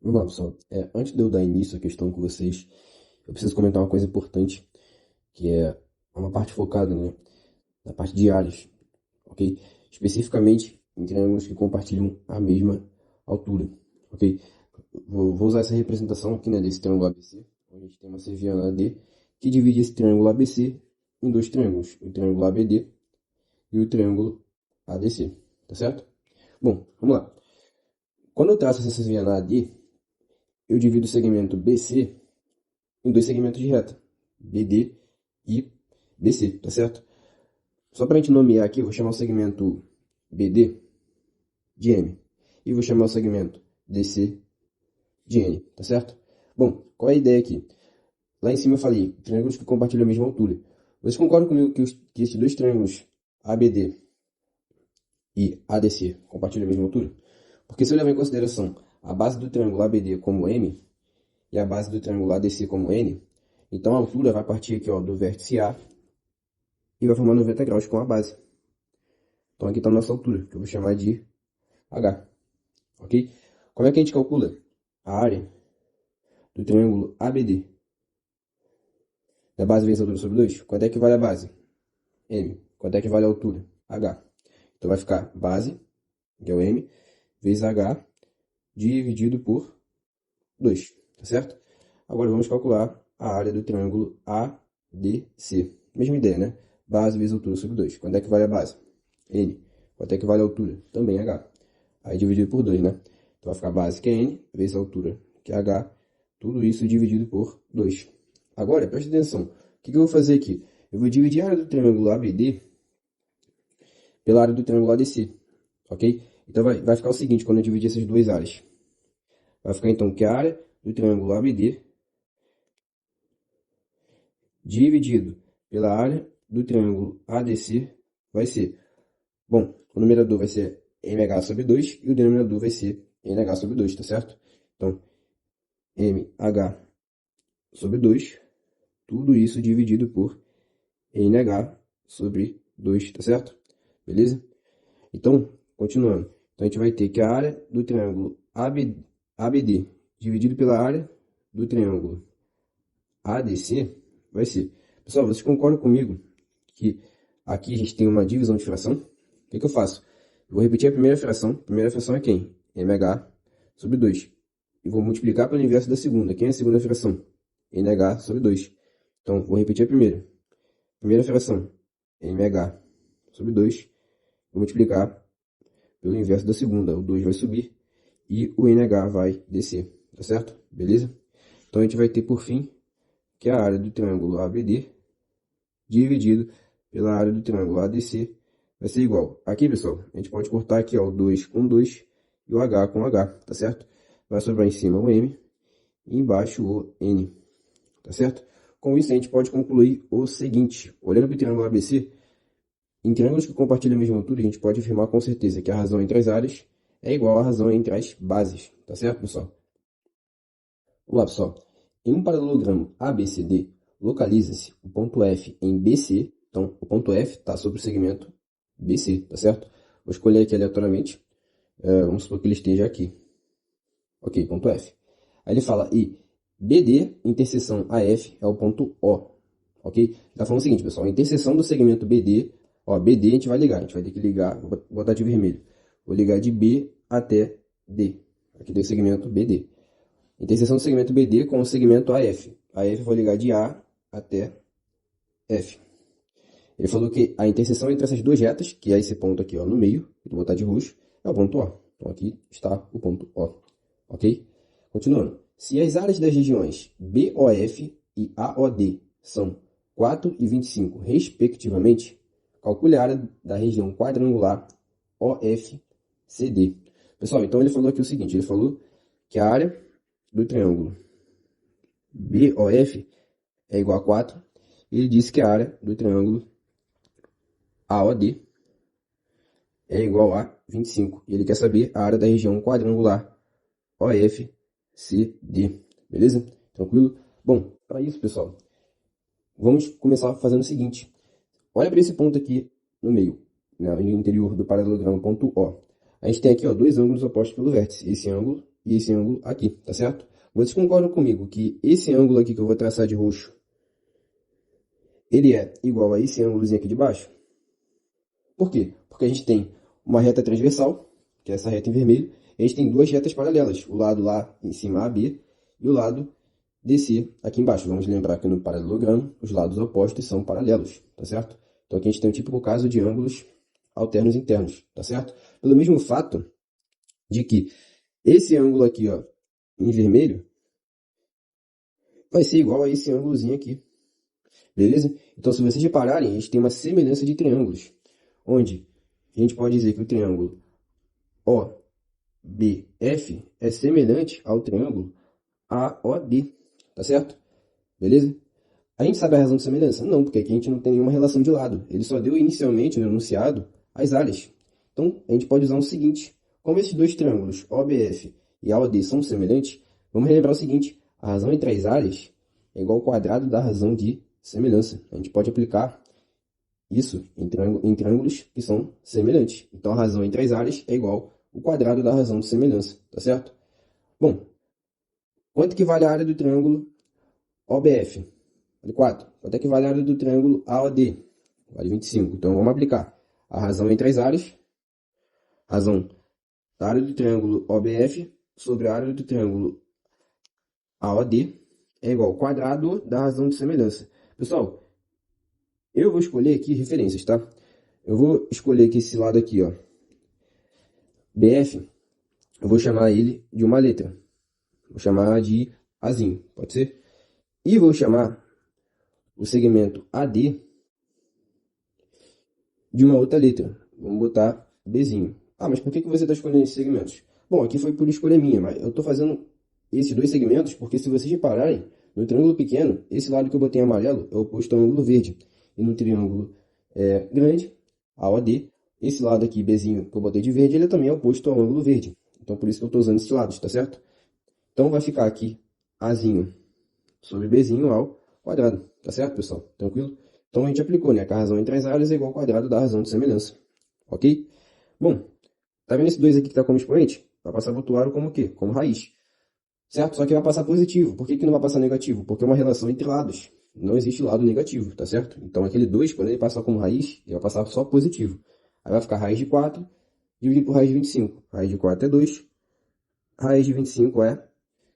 Vamos lá, pessoal. Antes de eu dar início à questão com vocês, eu preciso comentar uma coisa importante, que é uma parte focada, né, na parte de áreas, ok? Especificamente em triângulos que compartilham a mesma altura, ok? Vou usar essa representação aqui, né, desse triângulo ABC, onde a gente tem uma cerviana AD, que divide esse triângulo ABC em dois triângulos, o triângulo ABD e o triângulo ADC, tá certo? Bom, vamos lá. Quando eu traço essa cerviana AD, eu divido o segmento BC em dois segmentos de reta, BD e BC, tá certo? Só para a gente nomear aqui, eu vou chamar o segmento BD de M e vou chamar o segmento DC de N, tá certo? Bom, qual é a ideia aqui? Lá em cima eu falei triângulos que compartilham a mesma altura. Vocês concordam comigo que esses dois triângulos ABD e ADC compartilham a mesma altura? Porque se eu levar em consideração a base do triângulo ABD como M e a base do triângulo ADC como N, então a altura vai partir aqui ó, do vértice A e vai formar 90 graus com a base. Então aqui está a nossa altura, que eu vou chamar de H, ok? Como é que a gente calcula a área do triângulo ABD? Da base vezes a altura sobre 2? Quanto é que vale a base? M. Quanto é que vale a altura? H. Então vai ficar base, que é o M, vezes H, dividido por 2, tá certo? Agora vamos calcular a área do triângulo ADC. Mesma ideia, né? Base vezes altura sobre 2. Quanto é que vale a base? N. Quanto é que vale a altura? Também H. Aí dividido por 2, né? Então vai ficar base, que é N, vezes a altura, que é H. Tudo isso dividido por 2. Agora, preste atenção. O que eu vou fazer aqui? Eu vou dividir a área do triângulo ABD pela área do triângulo ADC. Ok? Então vai ficar o seguinte, quando eu dividir essas duas áreas. Vai ficar então que a área do triângulo ABD dividido pela área do triângulo ADC vai ser, bom, o numerador vai ser mh sobre 2 e o denominador vai ser nh sobre 2, tá certo? Então, mh sobre 2, tudo isso dividido por nh sobre 2, tá certo? Beleza? Então, continuando. Então, a gente vai ter que a área do triângulo ABD dividido pela área do triângulo ADC vai ser... Pessoal, vocês concordam comigo que aqui a gente tem uma divisão de fração? O que eu faço? Eu vou repetir a primeira fração. A primeira fração é quem? mh sobre 2. E vou multiplicar pelo inverso da segunda. Quem é a segunda fração? nh sobre 2. Então, vou repetir a primeira. Primeira fração, mh sobre 2. Vou multiplicar pelo inverso da segunda. O 2 vai subir e o nh vai descer. Tá certo? Beleza? Então, a gente vai ter, por fim, que a área do triângulo ABD dividido pela área do triângulo ADC vai ser igual. Aqui, pessoal, a gente pode cortar aqui ó, o 2 com 2 e o H com H, tá certo? Vai sobrar em cima o M e embaixo o N, tá certo? Com isso, a gente pode concluir o seguinte. Olhando para o triângulo ABC, em triângulos que compartilham a mesma altura, a gente pode afirmar com certeza que a razão entre as áreas é igual à razão entre as bases, tá certo, pessoal? Vamos lá, pessoal. Em um paralelogramo ABCD, localiza-se o ponto F em BC. Então, o ponto F está sobre o segmento BC, tá certo? Vou escolher aqui aleatoriamente. Vamos supor que ele esteja aqui. Ok, ponto F. Aí ele fala, e BD, interseção AF, é o ponto O. Ok? Ele está falando o seguinte, pessoal. A interseção do segmento BD, ó, BD a gente vai ligar. A gente vai ter que ligar, vou botar de vermelho. Vou ligar de B até D. Aqui tem o segmento BD. Interseção do segmento BD com o segmento AF. AF eu vou ligar de A até F. Ele falou que a interseção entre essas duas retas, que é esse ponto aqui ó, no meio, vou botar de roxo, é o ponto O. Então aqui está o ponto O. Ok? Continuando. Se as áreas das regiões BOF e AOD são 4 e 25 respectivamente, calcule a área da região quadrangular OFCD. Pessoal, então ele falou aqui o seguinte, ele falou que a área do triângulo BOF é igual a 4. E ele disse que a área do triângulo AOD é igual a 25. E ele quer saber a área da região quadrangular OFCD. Beleza? Tranquilo? Bom, para isso, pessoal, vamos começar fazendo o seguinte. Olha para esse ponto aqui no meio, no interior do paralelogramo ponto O. A gente tem aqui ó, dois ângulos opostos pelo vértice. Esse ângulo e esse ângulo aqui, tá certo? Vocês concordam comigo que esse ângulo aqui que eu vou traçar de roxo, ele é igual a esse ângulozinho aqui de baixo? Por quê? Porque a gente tem uma reta transversal, que é essa reta em vermelho, e a gente tem duas retas paralelas, o lado lá em cima AB e o lado DC aqui embaixo. Vamos lembrar que no paralelogramo os lados opostos são paralelos, tá certo? Então aqui a gente tem um típico caso de ângulos alternos internos, tá certo? Pelo mesmo fato de que esse ângulo aqui, ó, em vermelho, vai ser igual a esse ângulozinho aqui, beleza? Então se vocês repararem, a gente tem uma semelhança de triângulos, onde a gente pode dizer que o triângulo OBF é semelhante ao triângulo AOB, tá certo? Beleza? A gente sabe a razão de semelhança? Não, porque aqui a gente não tem nenhuma relação de lado. Ele só deu inicialmente no enunciado as áreas. Então, a gente pode usar o seguinte. Como esses dois triângulos, OBF e AOD, são semelhantes, vamos relembrar o seguinte. A razão entre as áreas é igual ao quadrado da razão de semelhança. A gente pode aplicar isso em triângulos que são semelhantes. Então, a razão entre as áreas é igual ao quadrado da razão de semelhança. Tá certo? Bom, quanto que vale a área do triângulo OBF? Vale 4. Quanto é que vale a área do triângulo AOD? Vale 25. Então, vamos aplicar a razão entre as áreas. Razão da área do triângulo OBF sobre a área do triângulo AOD é igual ao quadrado da razão de semelhança. Pessoal, eu vou escolher aqui referências, tá? Eu vou escolher aqui esse lado aqui, ó. BF, eu vou chamar ele de uma letra. Vou chamar de Azinho, pode ser? E vou chamar o segmento AD de uma outra letra. Vamos botar Bzinho. Ah, mas por que você está escolhendo esses segmentos? Bom, aqui foi por escolha minha, mas eu estou fazendo esses dois segmentos porque se vocês repararem, no triângulo pequeno, esse lado que eu botei em amarelo é oposto ao ângulo verde. E no triângulo grande, AOD, esse lado aqui, Bzinho, que eu botei de verde, ele também é oposto ao ângulo verde. Então, por isso que eu estou usando esses lados, tá certo? Então, vai ficar aqui Azinho sobre Bzinho ao quadrado. Tá certo, pessoal? Tranquilo? Então, a gente aplicou, né? Que a razão entre as áreas é igual ao quadrado da razão de semelhança. Ok? Bom, tá vendo esse 2 aqui que está como expoente? Vai passar para o outro lado como o quê? Como raiz. Certo? Só que vai passar positivo. Por que não vai passar negativo? Porque é uma relação entre lados. Não existe lado negativo, tá certo? Então, aquele 2, quando ele passar como raiz, ele vai passar só positivo. Aí vai ficar raiz de 4 dividido por raiz de 25. Raiz de 4 é 2. Raiz de 25 é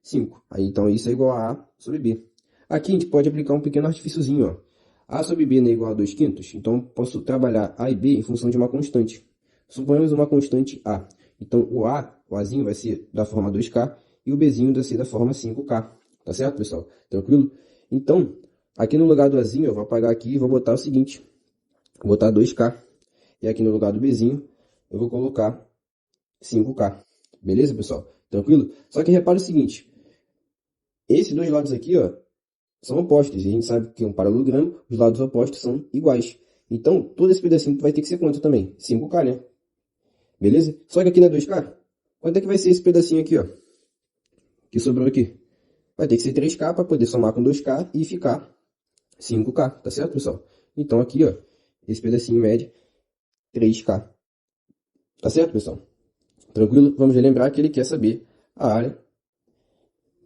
5. Aí, então, isso é igual a A sobre B. Aqui a gente pode aplicar um pequeno artifíciozinho, ó. A sobre B não é igual a 2 quintos, então posso trabalhar A e B em função de uma constante. Suponhamos uma constante A. Então o A, o Azinho vai ser da forma 2K e o Bzinho vai ser da forma 5K. Tá certo, pessoal? Tranquilo? Então, aqui no lugar do Azinho eu vou apagar aqui e vou botar o seguinte. Vou botar 2K. E aqui no lugar do Bzinho eu vou colocar 5K. Beleza, pessoal? Tranquilo? Só que repare o seguinte. Esses dois lados aqui, ó, são opostos. E a gente sabe que em um paralelogramo, os lados opostos são iguais. Então, todo esse pedacinho vai ter que ser quanto também? 5K, né? Beleza? Só que aqui na 2K, quanto é que vai ser esse pedacinho aqui, ó? Que sobrou aqui? Vai ter que ser 3K para poder somar com 2K e ficar 5K. Tá certo, pessoal? Então, aqui, ó, esse pedacinho mede 3K. Tá certo, pessoal? Tranquilo? Vamos relembrar que ele quer saber a área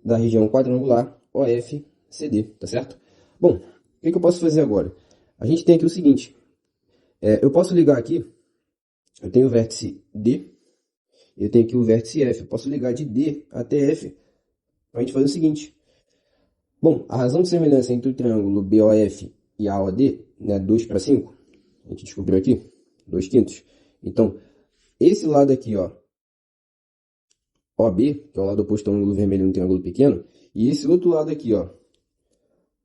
da região quadrangular OFCD, tá certo? Bom, o que eu posso fazer agora? A gente tem aqui o seguinte, eu posso ligar aqui, eu tenho o vértice D, eu tenho aqui o vértice F, eu posso ligar de D até F, para a gente fazer o seguinte. Bom, a razão de semelhança entre o triângulo BOF e AOD, né, 2 para 5, a gente descobriu aqui, 2 quintos. Então, esse lado aqui, ó, OB, que é o lado oposto ao ângulo vermelho no triângulo pequeno, e esse outro lado aqui, ó,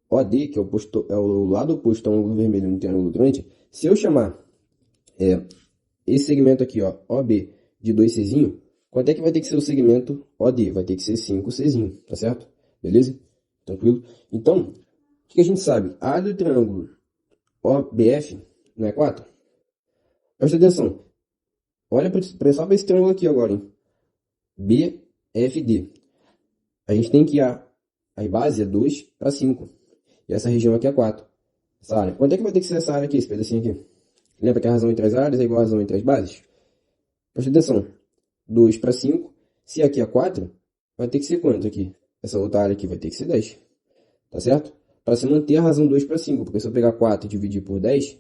OD, que é o lado oposto ao ângulo vermelho no triângulo grande, se eu chamar esse segmento aqui, ó, OB, de 2Czinho, quanto é que vai ter que ser o segmento OD? Vai ter que ser 5Czinho, tá certo? Beleza? Tranquilo? Então, o que a gente sabe? A área do triângulo OBF não é 4? Presta atenção. Olha só para esse triângulo aqui agora, hein? BFD. A gente tem que a base é 2 para 5. E essa região aqui é 4. Essa área. Quanto é que vai ter que ser essa área aqui, esse pedacinho aqui? Lembra que a razão entre as áreas é igual a razão entre as bases? Presta atenção. 2 para 5. Se aqui é 4, vai ter que ser quanto aqui? Essa outra área aqui vai ter que ser 10. Tá certo? Para se manter a razão 2 para 5, porque se eu pegar 4 e dividir por 10,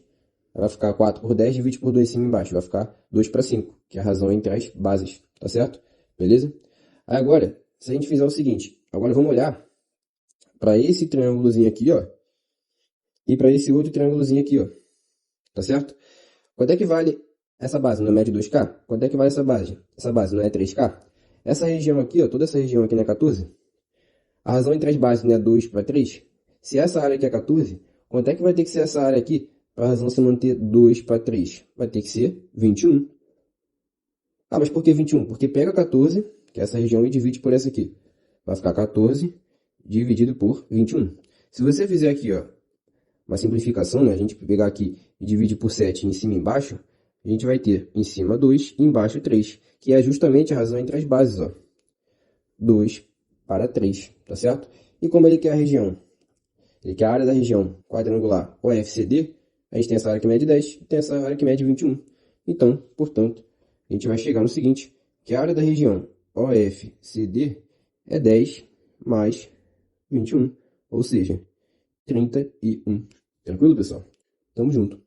vai ficar 4 por 10, divide por 2 em cima e embaixo, vai ficar 2 para 5, que é a razão entre as bases, tá certo? Beleza? Aí agora, se a gente fizer o seguinte, agora vamos olhar para esse triângulozinho aqui, ó, e para esse outro triângulozinho aqui, ó, tá certo? Quanto é que vale essa base? Não é média 2K? Quanto é que vale essa base? Essa base não é 3K? Essa região aqui, ó, toda essa região aqui não é 14? A razão entre as bases não é 2 para 3? Se essa área aqui é 14, quanto é que vai ter que ser essa área aqui para a razão se manter 2 para 3? Vai ter que ser 21. Ah, mas por que 21? Porque pega 14, que é essa região, e divide por essa aqui. Vai ficar 14 dividido por 21. Se você fizer aqui, ó, uma simplificação, né? A gente pegar aqui e dividir por 7 em cima e embaixo, a gente vai ter em cima 2 e embaixo 3, que é justamente a razão entre as bases, ó. 2 para 3, tá certo? E como ele quer a região? Ele quer a área da região quadrangular OFCD, a gente tem essa área que mede 10 e tem essa área que mede 21. Então, portanto, a gente vai chegar no seguinte, que a área da região OFCD é 10 mais 21, ou seja, 31. Tranquilo, pessoal? Tamo junto.